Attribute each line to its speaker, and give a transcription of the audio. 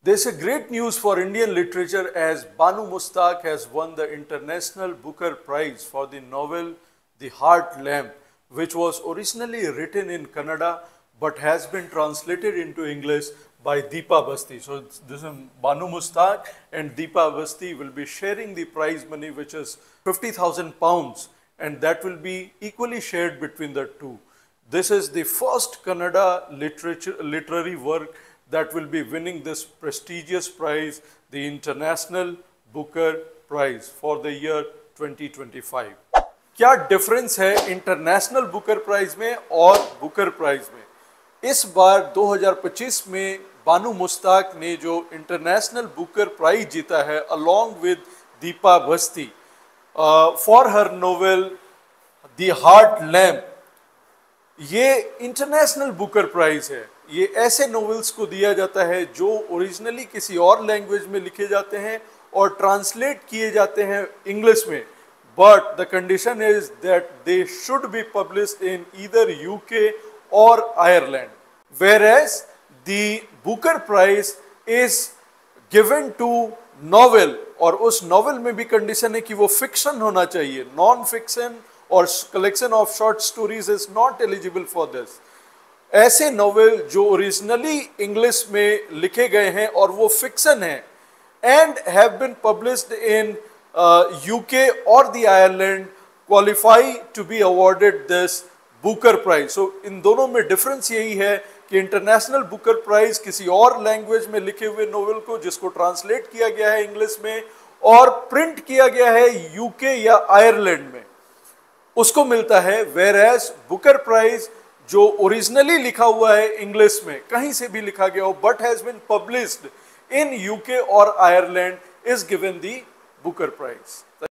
Speaker 1: There's a great news for Indian literature as Banu Mustaq has won the International Booker Prize for the novel The Heart Lamp, which was originally written in Kannada but has been translated into English by Deepa Basti. So this is Banu Mustaq and Deepa Basti will be sharing the prize money, which is £50,000, and that will be equally shared between the two. This is the first Kannada literary work that will be winning this prestigious prize, the International Booker Prize for the year 2025. क्या difference है international Booker prize में और Booker prize में? इस बार 2025 में बानू मुश्ताक ने जो international Booker prize जीता है along with Deepa Basti for her novel the heart lamp, ये इंटरनेशनल बुकर प्राइज है। ये ऐसे नॉवेल्स को दिया जाता है जो ओरिजिनली किसी और लैंग्वेज में लिखे जाते हैं और ट्रांसलेट किए जाते हैं इंग्लिश में, but the condition is that they should be published in either UK और Ireland, whereas the Booker prize is given to novel, और उस नॉवेल में भी कंडीशन है कि वो फिक्शन होना चाहिए। नॉन फिक्शन और collection of short stories is not eligible for this. ऐसे नॉवेल जो ओरिजिनली इंग्लिश में लिखे गए हैं और वो फिक्शन है and have been published in UK और the Ireland qualify to be awarded this Booker prize. So इन दोनों में डिफरेंस यही है कि इंटरनेशनल बुकर प्राइज किसी और लैंग्वेज में लिखे हुए नॉवेल को जिसको ट्रांसलेट किया गया है इंग्लिश में और प्रिंट किया गया है यूके या आयरलैंड में, उसको मिलता है, वेयर एज बुकर प्राइज जो ओरिजिनली लिखा हुआ है इंग्लिश में, कहीं से भी लिखा गया हो but has been published in UK और Ireland, is given the Booker prize.